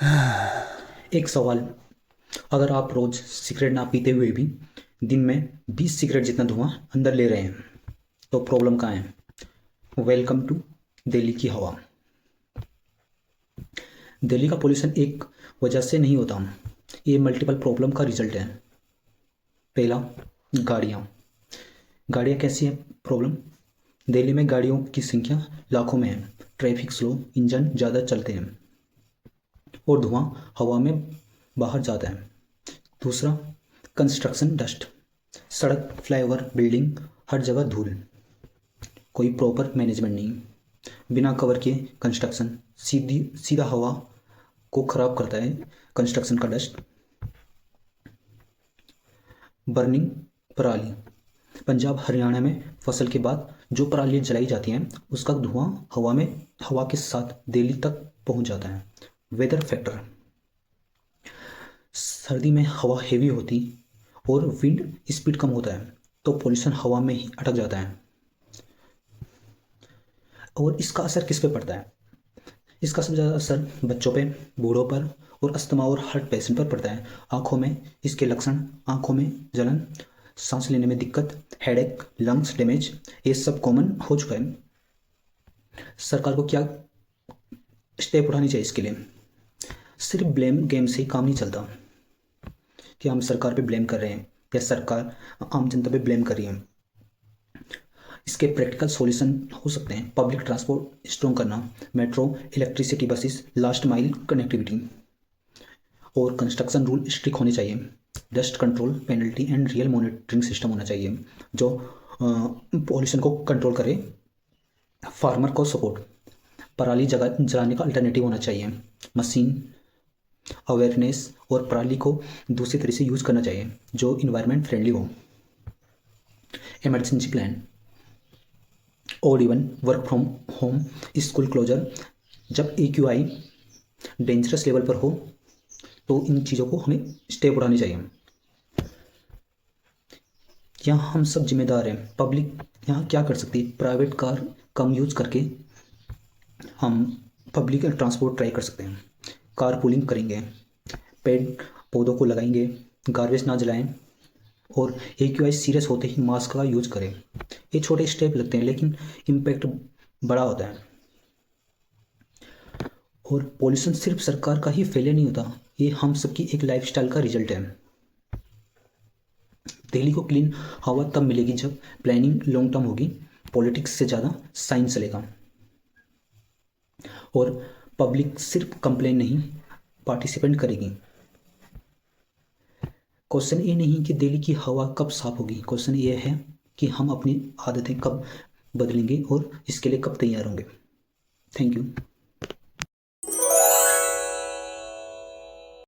एक सवाल, अगर आप रोज सिगरेट ना पीते हुए भी दिन में 20 सिगरेट जितना धुआं अंदर ले रहे हैं तो प्रॉब्लम कहाँ है? वेलकम टू दिल्ली की हवा। दिल्ली का पोल्यूशन एक वजह से नहीं होता, ये मल्टीपल प्रॉब्लम का रिजल्ट है। पहला, गाड़ियाँ। गाड़ियाँ कैसी है प्रॉब्लम? दिल्ली में गाड़ियों की संख्या लाखों में है, ट्रैफिक स्लो, इंजन ज़्यादा चलते हैं और धुआं हवा में बाहर जाता है। दूसरा, कंस्ट्रक्शन डस्ट। सड़क, फ्लाईओवर, बिल्डिंग, हर जगह धूल, कोई प्रॉपर मैनेजमेंट नहीं। बिना कवर किए कंस्ट्रक्शन सीधा हवा को खराब करता है। कंस्ट्रक्शन का डस्ट। बर्निंग पराली। पंजाब हरियाणा में फसल के बाद जो पराली जलाई जाती हैं उसका धुआं हवा के साथ दिल्ली तक पहुंच जाता है। Weather factor. सर्दी में हवा हेवी होती और विंड स्पीड कम होता है तो पोल्यूशन हवा में ही अटक जाता है। और इसका असर किस पे पड़ता है? इसका सबसे ज़्यादा असर बच्चों पे, बूढ़ों पर और अस्थमा और हार्ट पेशेंट पर पड़ता है। आँखों में इसके लक्षण, आँखों में जलन, सांस लेने में दिक्कत, हेडेक, लंग्स डैमेज, ये सब कॉमन हो चुका है। सरकार को क्या स्टेप उठानी चाहिए इसके लिए? सिर्फ ब्लेम गेम से ही काम नहीं चलता कि हम सरकार पे ब्लेम कर रहे हैं या सरकार आम जनता पे ब्लेम कर रही है। इसके प्रैक्टिकल सॉल्यूशन हो सकते हैं: पब्लिक ट्रांसपोर्ट स्ट्रॉन्ग करना, metro, electricity buses, last mile connectivity, और कंस्ट्रक्शन रूल स्ट्रिक्ट होने चाहिए। Dust control, penalty and real monitoring system होना चाहिए जो पॉल्यूशन को कंट्रोल करे। फार्मर को सपोर्ट, पराली जलाने का अल्टरनेटिव होना चाहिए। मशीन अवेयरनेस और पराली को दूसरी तरह से यूज़ करना चाहिए जो इन्वायरमेंट फ्रेंडली हो। इमरजेंसी प्लान, और even work from home, school closure. जब AQI डेंजरस लेवल पर हो तो इन चीज़ों को हमें स्टेप उठाने चाहिए। यहाँ हम सब जिम्मेदार हैं। पब्लिक यहाँ क्या कर सकती है? प्राइवेट कार कम यूज करके हम पब्लिक ट्रांसपोर्ट ट्राई कर सकते हैं। कार पूलिंग करेंगे, पेड़ पौधों को लगाएंगे, गार्बेज ना जलाएं और AQI सीरियस होते ही मास्क का यूज करें। ये छोटे स्टेप लगते हैं लेकिन इम्पैक्ट बड़ा होता है। और पॉल्यूशन सिर्फ सरकार का ही फेलियर नहीं होता, ये हम सबकी एक लाइफस्टाइल का रिजल्ट है। दिल्ली को क्लीन हवा तब मिलेगी जब प्लानिंग लॉन्ग टर्म होगी, पॉलिटिक्स से ज़्यादा साइंस चलेगा और पब्लिक सिर्फ कंप्लेन नहीं पार्टिसिपेंट करेगी। क्वेश्चन ये नहीं कि दिल्ली की हवा कब साफ होगी, क्वेश्चन ये है कि हम अपनी आदतें कब बदलेंगे और इसके लिए कब तैयार होंगे। Thank you.